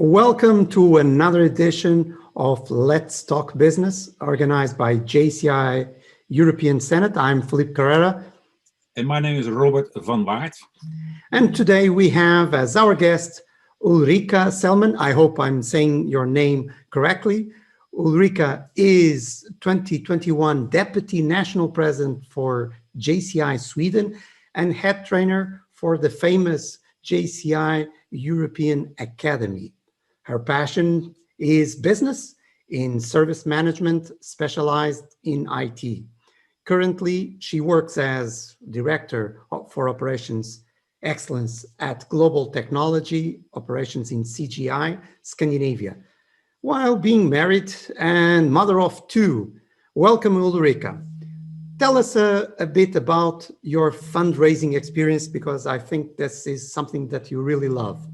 Welcome to another edition of Let's Talk Business, organized by JCI European Senate. I'm Philippe Carrera. And my name is Robert van Waart. And today we have as our guest Ullrika Sellman. I hope I'm saying your name correctly. Ullrika is 2021 Deputy National President for JCI Sweden and head trainer for the famous JCI European Academy. Her passion is business in service management, specialized in IT. Currently, she works as Director for Operations Excellence at Global Technology Operations in CGI, Scandinavia, while being married and mother of two. Welcome, Ullrika. Tell us a bit about your fundraising experience, because I think this is something that you really love.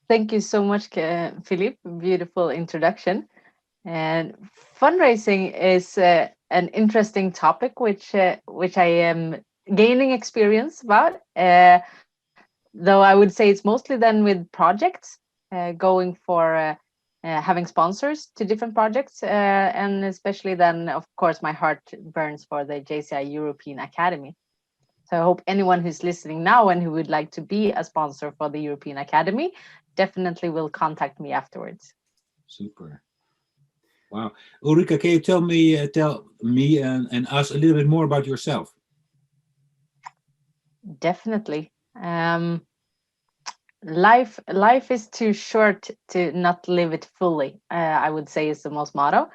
Thank you so much, Philippe. Beautiful introduction. And fundraising is an interesting topic, which I am gaining experience about. Though I would say it's mostly then with projects, going for having sponsors to different projects, and especially then, of course, my heart burns for the JCI European Academy. So I hope anyone who's listening now and who would like to be a sponsor for the European Academy definitely will contact me afterwards. Super. Wow. Ullrika, can you tell me and us a little bit more about yourself? Definitely. Life is too short to not live it fully, I would say is the most motto.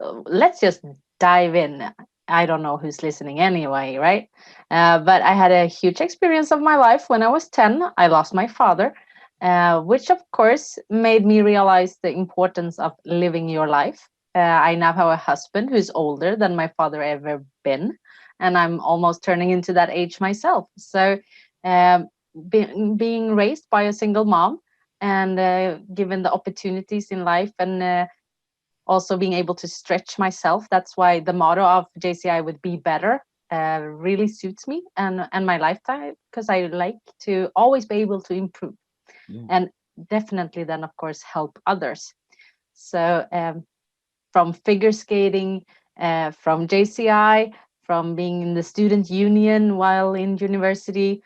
Let's just dive in. I don't know who's listening anyway, right? But I had a huge experience of my life. When I was 10, I lost my father, which of course made me realize the importance of living your life. I now have a husband who's older than my father ever been, and I'm almost turning into that age myself. So being raised by a single mom and given the opportunities in life and also being able to stretch myself. That's why the motto of JCI would be better really suits me and my lifetime, because I like to always be able to improve and definitely then, of course, help others. So from figure skating, from JCI, from being in the student union while in university,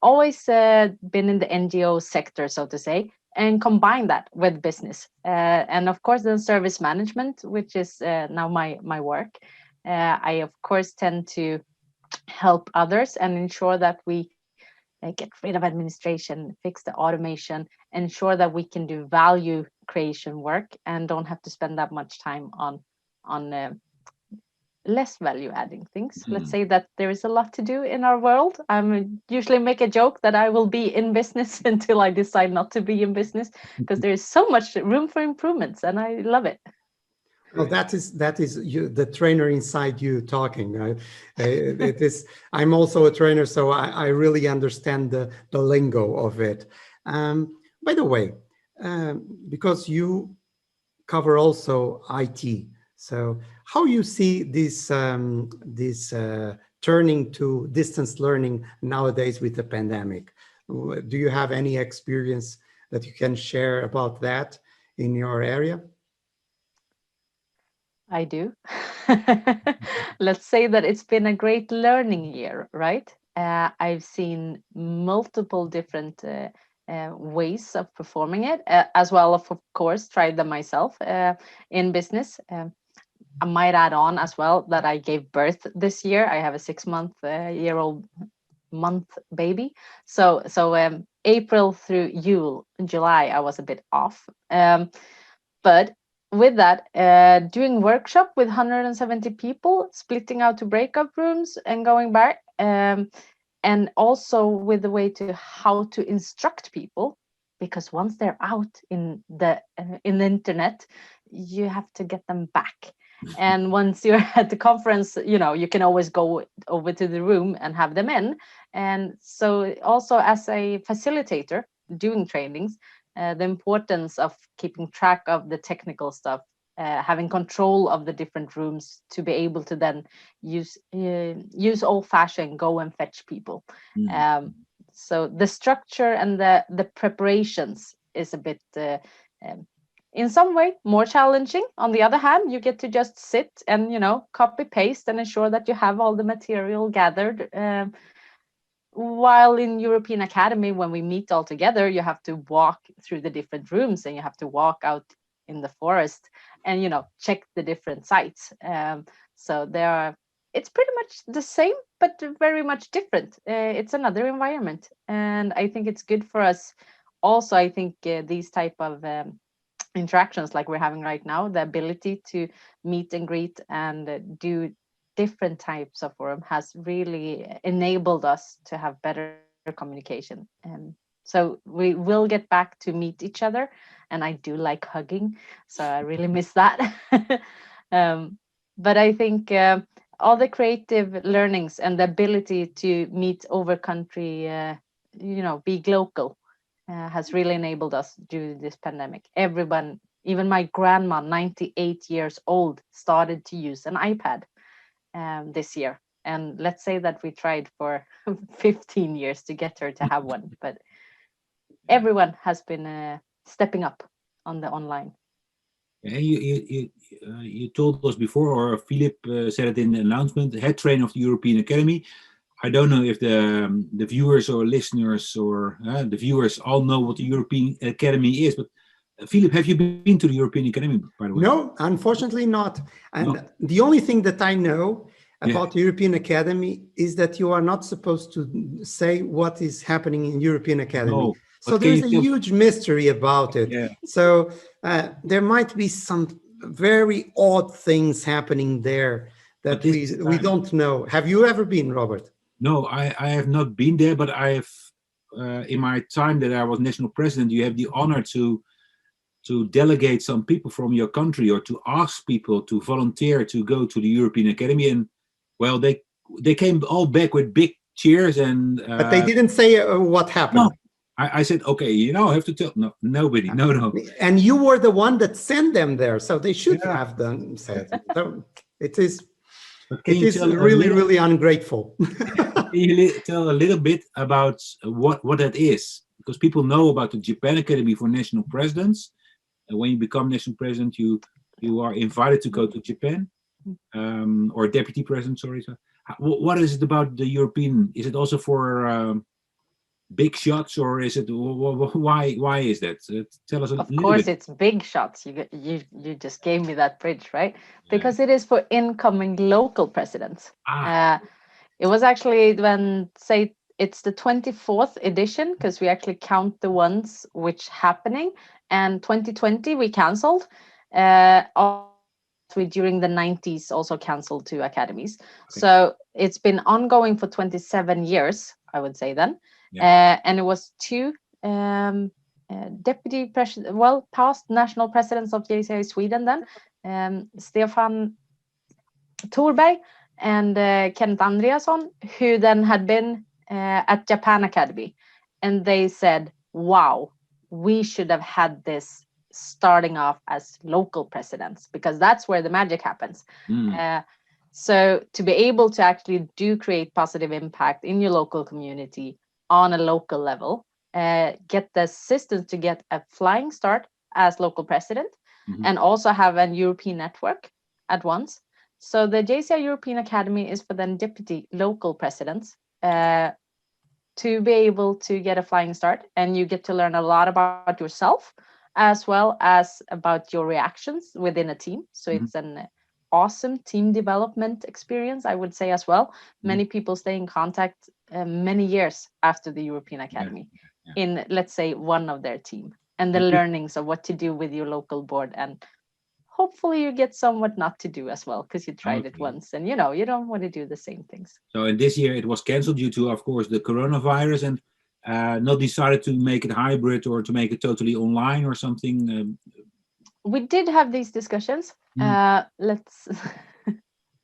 always been in the NGO sector, so to say, and combine that with business. And of course, then service management, which is now my work. I, of course, tend to help others and ensure that we get rid of administration, fix the automation, ensure that we can do value creation work and don't have to spend that much time on less value adding things. Let's say that there is a lot to do in our world. I usually make a joke that I will be in business until I decide not to be in business, because there is so much room for improvements and I love it. Well, that is you, the trainer inside you talking. It is. I'm also a trainer, so I really understand the lingo of it. By the way, because you cover also IT, so how you see this turning to distance learning nowadays with the pandemic? Do you have any experience that you can share about that in your area? I do. Let's say that it's been a great learning year, right? I've seen multiple different ways of performing it, as well as, of course, tried them myself in business. I might add on as well that I gave birth this year. I have a 6-month-year-old baby. So April through July, I was a bit off. But with that, doing workshop with 170 people, splitting out to breakout rooms and going back, and also with the way to how to instruct people, because once they're out in the internet, you have to get them back. And once you're at the conference, you can always go over to the room and have them in. And so also as a facilitator doing trainings, the importance of keeping track of the technical stuff, having control of the different rooms to be able to then use old-fashioned go and fetch people. So the structure and the preparations is a bit, in some way, more challenging. On the other hand, you get to just sit and, copy paste and ensure that you have all the material gathered. While in European Academy, when we meet all together, you have to walk through the different rooms and you have to walk out in the forest and, check the different sites. So it's pretty much the same, but very much different. It's another environment. And I think it's good for us. Also, I think these type of interactions like we're having right now, the ability to meet and greet and do different types of forum has really enabled us to have better communication. And so we will get back to meet each other. And I do like hugging, so I really miss that. But I think all the creative learnings and the ability to meet over country, be local, has really enabled us during this pandemic. Everyone, even my grandma, 98 years old, started to use an iPad this year. And let's say that we tried for 15 years to get her to have one, but everyone has been stepping up on the online. Yeah, you told us before, or Philip said it in the announcement, head trainer of the European Academy. I don't know if the viewers or listeners or the viewers all know what the European Academy is, but Philip, have you been to the European Academy, by the way? No, unfortunately not. And the only thing that I know about the European Academy is that you are not supposed to say what is happening in European Academy. No, so there's a huge mystery about it. Yeah. So there might be some very odd things happening there that we don't know. Have you ever been, Robert? No, I have not been there, but I have, in my time that I was national president, you have the honor to delegate some people from your country or to ask people to volunteer to go to the European Academy. And well, they came all back with big cheers and but they didn't say what happened. No, I said, okay, I have to tell nobody. No. And you were the one that sent them there, so they should have done said. So it is really ungrateful. Can you tell a little bit about what that is? Because people know about the Japan Academy for National Presidents. And when you become national president, you are invited to go to Japan, or deputy president, sorry. So, what is it about the European? Is it also for big shots, or is it why is that? Tell us a little bit. Of course, it's big shots. You just gave me that bridge, right? Because it is for incoming local presidents. It was actually it's the 24th edition, because we actually count the ones which happening. And 2020 we cancelled. We during the 90s also cancelled 2 academies. Okay. So it's been ongoing for 27 years, I would say then. And it was 2 deputy president, past national presidents of JCI Sweden then, Stefan Thorberg and Kenneth Andreasson, who then had been at Japan Academy. And they said, wow, we should have had this starting off as local presidents, because that's where the magic happens. So to be able to actually create positive impact in your local community on a local level, get the assistance to get a flying start as local president, and also have a European network at once. So the JCI European Academy is for then deputy local presidents to be able to get a flying start, and you get to learn a lot about yourself as well as about your reactions within a team. So it's an awesome team development experience, I would say, as well. Many people stay in contact many years after the European Academy in, let's say, one of their team, and the learnings of what to do with your local board, and hopefully you get somewhat not to do as well, because you tried it once and you don't want to do the same things. So in this year it was cancelled due to, of course, the coronavirus, and not decided to make it hybrid or to make it totally online or something. We did have these discussions.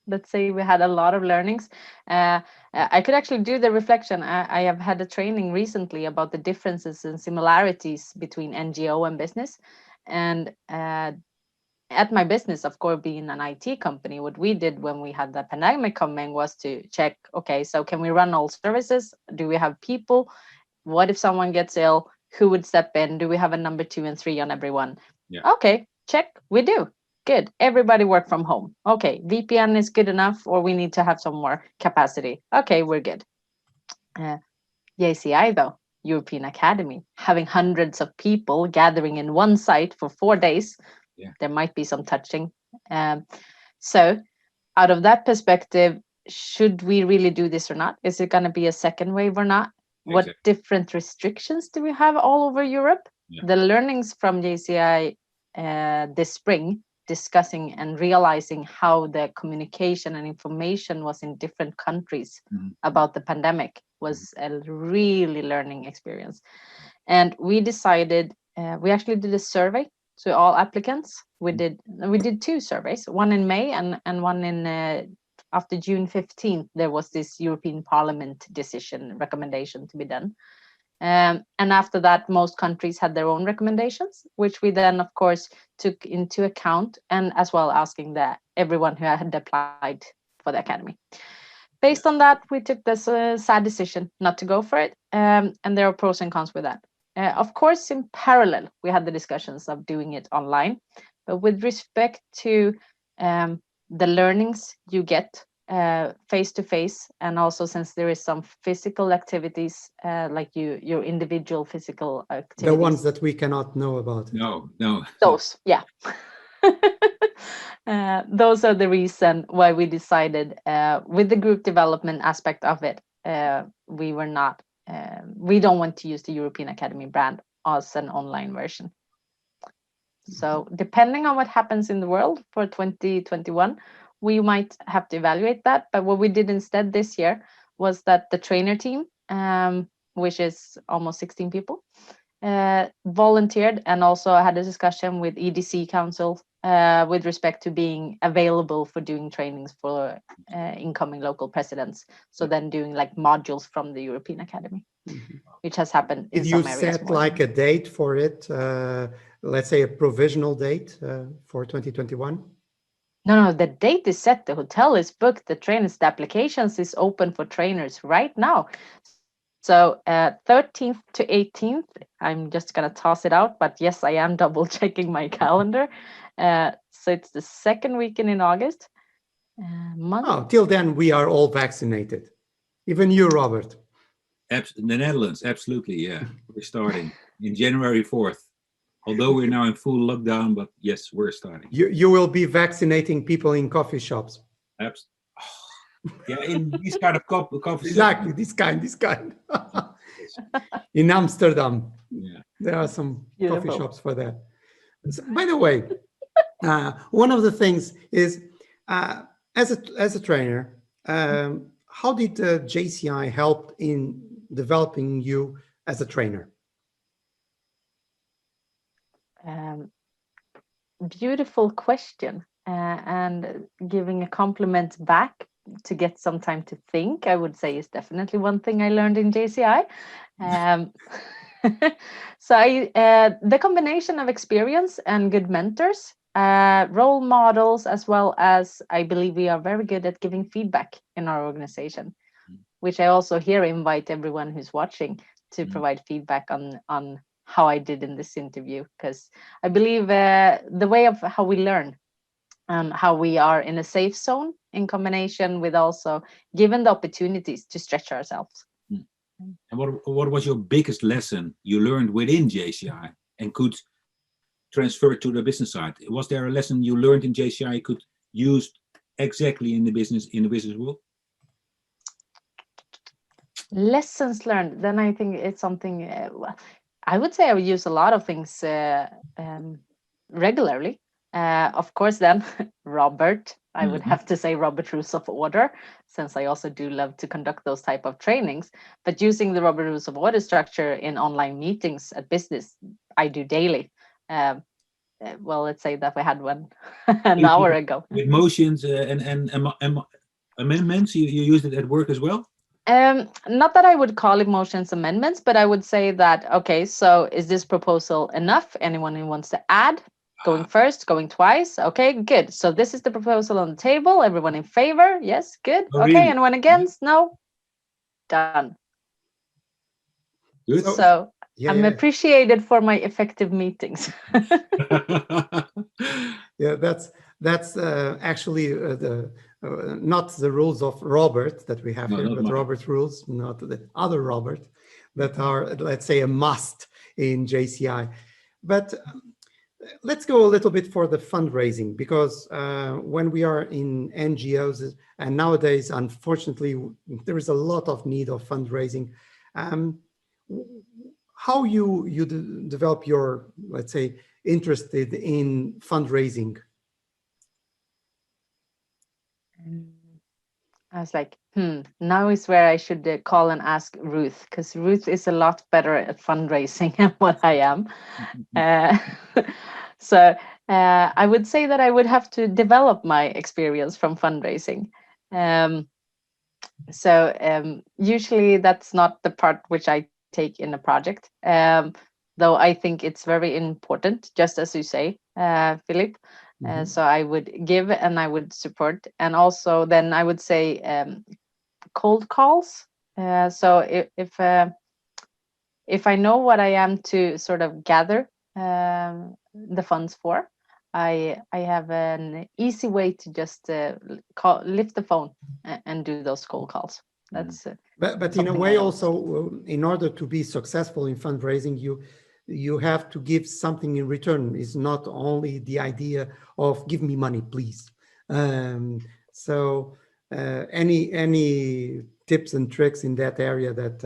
Let's say we had a lot of learnings. I could actually do the reflection. I have had a training recently about the differences and similarities between NGO and business. And at my business, of course, being an IT company, what we did when we had the pandemic coming was to check, okay, so can we run all services? Do we have people? What if someone gets ill? Who would step in? Do we have a number 2 and 3 on everyone? Yeah. Okay, check. We do. Good. Everybody work from home. Okay, VPN is good enough, or we need to have some more capacity. Okay, we're good. JCI though, European Academy, having hundreds of people gathering in one site for 4 days, there might be some touching. So out of that perspective, should we really do this or not? Is it going to be a second wave or not? What different restrictions do we have all over Europe? The learnings from JCI this spring, discussing and realizing how the communication and information was in different countries about the pandemic was a really learning experience. And we decided, we actually did a survey to all applicants. We did 2 surveys, one in May and one in after June 15th. There was this European Parliament decision recommendation to be done. And after that, most countries had their own recommendations, which we then, of course, took into account, and as well asking everyone who had applied for the academy. Based on that, we took this sad decision not to go for it, and there are pros and cons with that. Of course, in parallel, we had the discussions of doing it online, but with respect to the learnings you get face to face, and also since there is some physical activities, like your individual physical activities. The ones that we cannot know about. No. Those, yeah. Those are the reason why we decided with the group development aspect of it, we don't want to use the European Academy brand as an online version. So depending on what happens in the world for 2021, we might have to evaluate that. But what we did instead this year was that the trainer team, which is almost 16 people, volunteered and also had a discussion with EDC Council with respect to being available for doing trainings for incoming local presidents. So then doing like modules from the European Academy, which has happened in some areas. Did you set like a date for it? Let's say a provisional date for 2021? No, the date is set. The hotel is booked. The trainers, the applications is open for trainers right now. So 13th to 18th, I'm just going to toss it out. But yes, I am double checking my calendar. So it's the second weekend in August. Till then, we are all vaccinated. Even you, Robert. The Netherlands, absolutely, yeah. We're starting in January 4th. Although we're now in full lockdown, but yes, we're starting. You will be vaccinating people in coffee shops. Yeah, in this kind of coffee exactly, this kind. In Amsterdam, there are some coffee shops for that. So, by the way, one of the things is, as a trainer, how did JCI help in developing you as a trainer? Beautiful question, and giving a compliment back to get some time to think, I would say, is definitely one thing I learned in JCI. So the combination of experience and good mentors, role models, as well as I believe we are very good at giving feedback in our organization, which I also here invite everyone who's watching to provide feedback on how I did in this interview, because I believe the way of how we learn and how we are in a safe zone in combination with also given the opportunities to stretch ourselves. And what was your biggest lesson you learned within JCI and could transfer to the business side? Was there a lesson you learned in JCI you could use exactly in the business world? Lessons learned, then I think it's something, I would say I would use a lot of things regularly. Of course, then Robert, I would have to say Robert Rules of Order, since I also do love to conduct those type of trainings. But using the Robert Rules of Order structure in online meetings at business, I do daily. Well, let's say that we had one an hour ago. With motions and amendments, you used it at work as well? Not that I would call it motions amendments, but I would say that, okay, so is this proposal enough? Anyone who wants to add? Going first, going twice. Okay, good. So this is the proposal on the table. Everyone in favor? Yes, good. Oh, okay, really? anyone against? No? Done. Good. So Yeah, I'm yeah. appreciated for my effective meetings. Yeah, that's actually not the rules of Robert that we have No, here, not but mine. Robert's rules, not the other Robert, that are, let's say, a must in JCI. But let's go a little bit for the fundraising, because when we are in NGOs, and nowadays, unfortunately, there is a lot of need of fundraising. Um, how you develop your, let's say, interested in fundraising? I was like, now is where I should call and ask Ruth, because Ruth is a lot better at fundraising than what I am. Uh, so I would say that I would have to develop my experience from fundraising. Usually that's not the part which I take in a project, though I think it's very important, just as you say, Philip. So I would give and I would support, and also then I would say cold calls. So if I know what I am to sort of gather the funds for, I have an easy way to just lift the phone and do those cold calls. That's But in a something way I always do. also, in order to be successful in fundraising, you have to give something in return. It's not only the idea of give me money, please. So any tips and tricks in that area that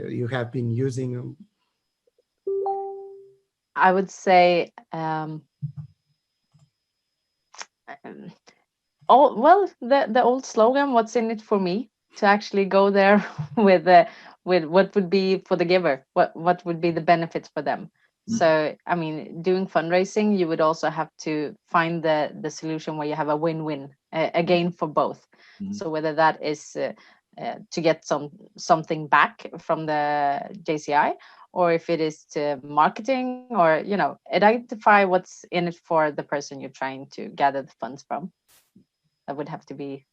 you have been using? I would say the old slogan, "What's in it for me?" To actually go there with what would be for the giver, what would be the benefits for them. So I mean, doing fundraising, you would also have to find the solution where you have a win-win, a gain for both. So whether that is to get something back from the JCI, or if it is to marketing, or identify what's in it for the person you're trying to gather the funds from. That would have to be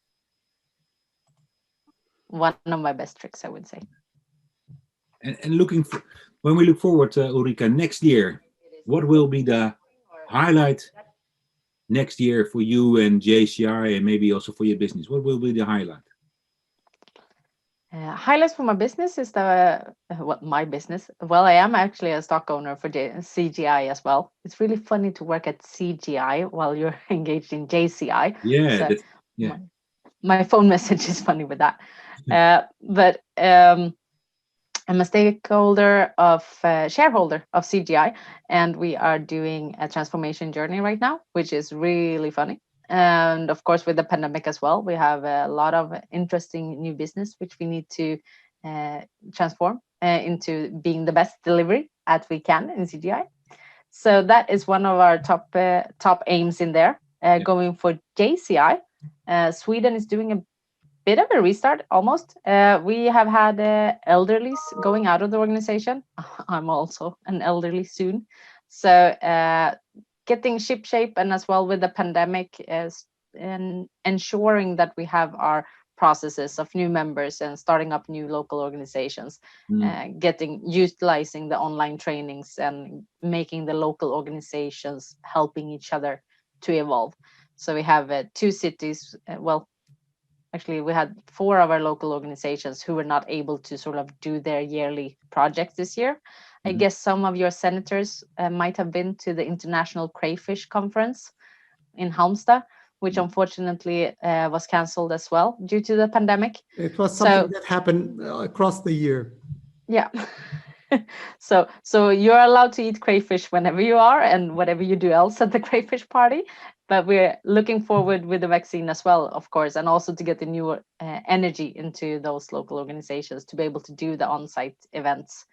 one of my best tricks, I would say. And when we look forward, Ullrika, next year, what will be the highlight next year for you and JCI, and maybe also for your business? What will be the highlight? Highlights for my business is my business. Well, I am actually a stock owner for CGI as well. It's really funny to work at CGI while you're engaged in JCI. Yeah, So yeah. my phone message is funny with that. But I'm a stakeholder shareholder of CGI, and we are doing a transformation journey right now, which is really funny. And of course, with the pandemic as well, we have a lot of interesting new business which we need to transform into being the best delivery as we can in CGI. So that is one of our top aims in there. Going for JCI, Sweden is doing a bit of a restart almost. We have had elderlies going out of the organization. I'm also an elderly soon. So getting ship shape, and as well with the pandemic, and ensuring that we have our processes of new members and starting up new local organizations, utilizing the online trainings and making the local organizations helping each other to evolve. So we have 2 cities, actually, we had 4 of our local organizations who were not able to sort of do their yearly projects this year. I guess some of your senators might have been to the International Crayfish Conference in Halmstad, which unfortunately was canceled as well due to the pandemic. It was something that happened across the year. Yeah. So you're allowed to eat crayfish whenever you are and whatever you do else at the crayfish party. But we're looking forward with the vaccine as well, of course, and also to get the new energy into those local organizations to be able to do the on-site events.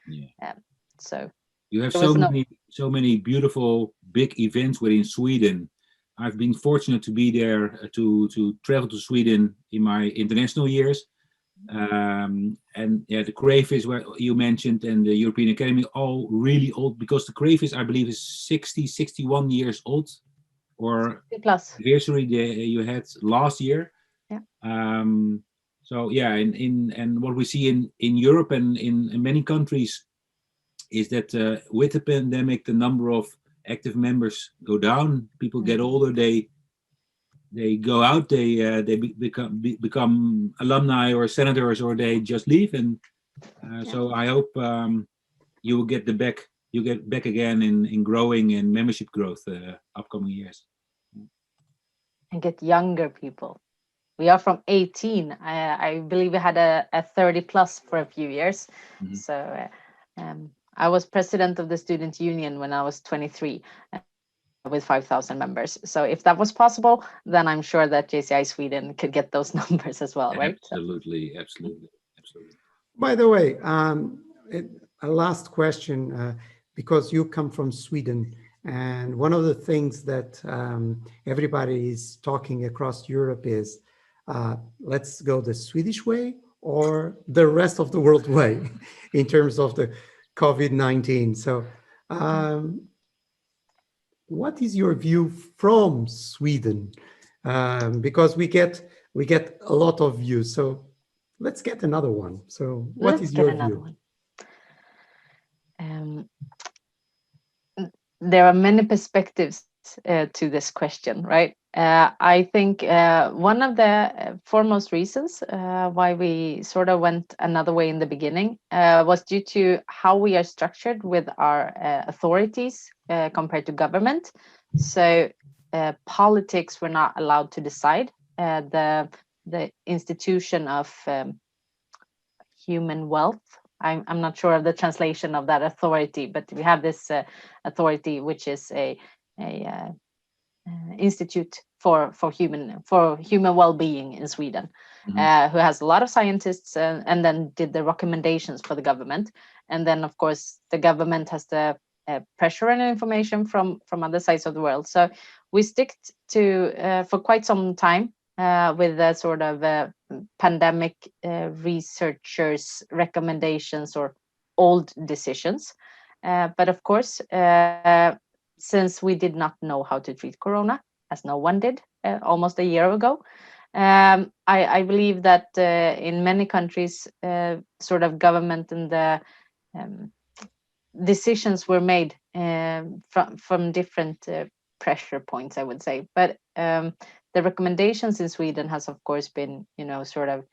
So you have so many beautiful big events within Sweden. I've been fortunate to be there to travel to Sweden in my international years. And the crayfish where you mentioned and the European Academy, all really old, because the crayfish, I believe, is 61 years old, or plus anniversary you had last year. So yeah, and what we see in Europe and in many countries is that with the pandemic, the number of active members go down. People get older. They go out. They become alumni or senators, or they just leave. And so I hope you will get back again in growing and membership growth upcoming years. And get younger people. We are from 18. I believe we had a 30 plus for a few years. Mhm. So I was president of the student union when I was 23 with 5,000 members. So if that was possible, then I'm sure that JCI Sweden could get those numbers as well, right? Absolutely. By the way, a last question, because you come from Sweden, and one of the things that everybody is talking across Europe is, let's go the Swedish way or the rest of the world way in terms of the COVID-19. So what is your view from Sweden? Because we get a lot of views. So let's get another one. So what is your view? There are many perspectives to this question, right? I think one of the foremost reasons why we sort of went another way in the beginning was due to how we are structured with our authorities compared to government. So politics were not allowed to decide. The institution of human wealth. I'm not sure of the translation of that authority, but we have this authority, which is a institute for human well-being in Sweden, Mhm. who has a lot of scientists and then did the recommendations for the government. And then, of course, the government has the pressure and information from other sides of the world. So we stick to for quite some time with the sort of pandemic researchers' recommendations or old decisions. But of course, since we did not know how to treat corona, as no one did almost a year ago, I believe that in many countries, sort of government and the decisions were made from different pressure points, I would say. But the recommendations in Sweden has, of course, been, sort of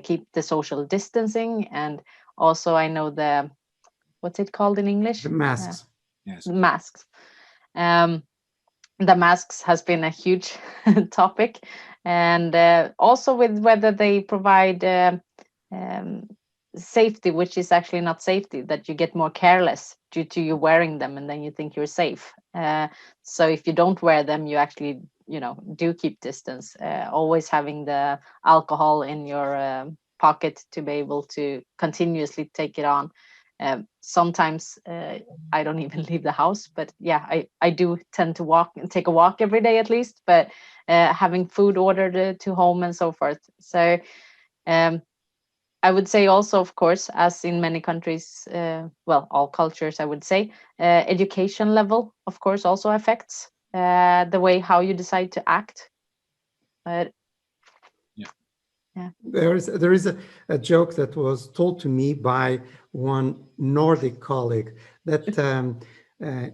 keep the social distancing, and also I know what's it called in English? The masks. Yes. Masks. The masks has been a huge topic, and also with whether they provide safety, which is actually not safety, that you get more careless due to you wearing them, and then you think you're safe. So if you don't wear them, you actually, do keep distance. Always having the alcohol in your pocket to be able to continuously take it on. Sometimes I don't even leave the house, but yeah, I do tend to take a walk every day at least, but having food ordered to home and so forth. So I would say also, of course, as in many countries, well, all cultures, I would say, education level, of course, also affects the way how you decide to act. But yeah. There is a joke that was told to me by one Nordic colleague that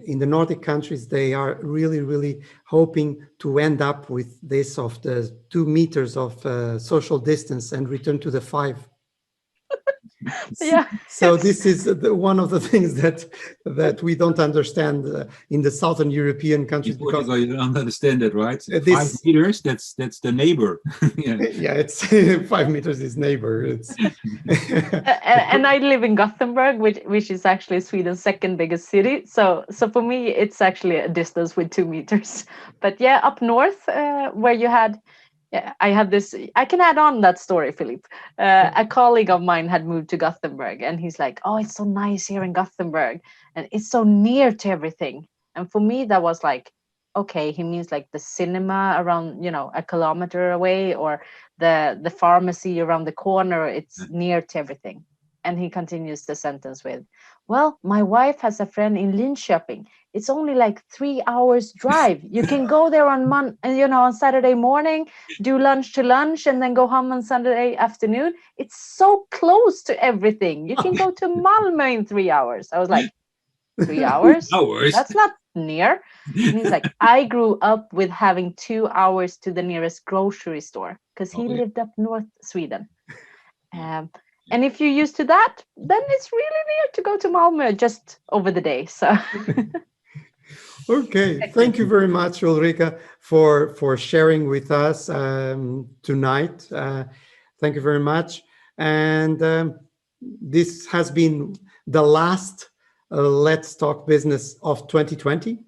in the Nordic countries, they are really, really hoping to end up with this of the 2 meters of social distance and return to the 5. Yeah. So this is one of the things that we don't understand in the Southern European countries, In because Portugal, you don't understand that, right? this 5 meters, that's the neighbor. Yeah. yeah, it's 5 meters is neighbor. It's and I live in Gothenburg, which is actually Sweden's second biggest city. So for me, it's actually a distance with 2 meters. But yeah, up north, where you had, I had this. I can add on that story, Philippe. A colleague of mine had moved to Gothenburg, and he's like, "Oh, it's so nice here in Gothenburg, and it's so near to everything." And for me, that was like, okay, he means like the cinema around, a kilometer away, or the pharmacy around the corner. It's near to everything. And he continues the sentence with, well, my wife has a friend in Linköping. It's only like 3 hours drive. You can go there on Saturday morning, do lunch to lunch, and then go home on Sunday afternoon. It's so close to everything. You can go to Malmö in 3 hours. I was like, 3 hours? Hours? That's not near. And he's like, I grew up with having 2 hours to the nearest grocery store because he lived up north Sweden. And if you're used to that, then it's really near to go to Malmö just over the day. So Okay, thank you very much, Ullrika, for sharing with us tonight. Thank you very much. And this has been the last Let's Talk Business of 2020.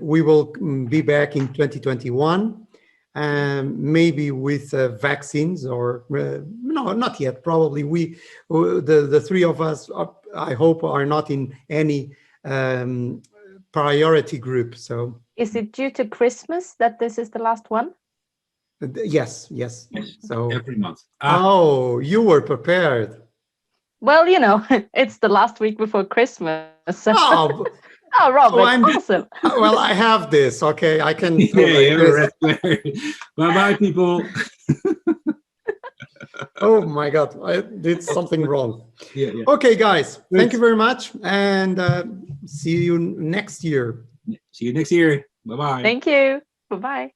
We will be back in 2021, maybe with vaccines, or no, not yet. Probably the three of us, I hope, are not in any priority group. So, is it due to Christmas that this is the last one? Yes. So every month. Oh, you were prepared. Well, it's the last week before Christmas. Oh, oh, Robert, awesome. Well, I have this. Okay, I can. Bye-bye, people. Oh my God, I did something wrong. Yeah. Okay, guys, thank you very much, and see you next year. See you next year. Bye-bye. Thank you. Bye-bye.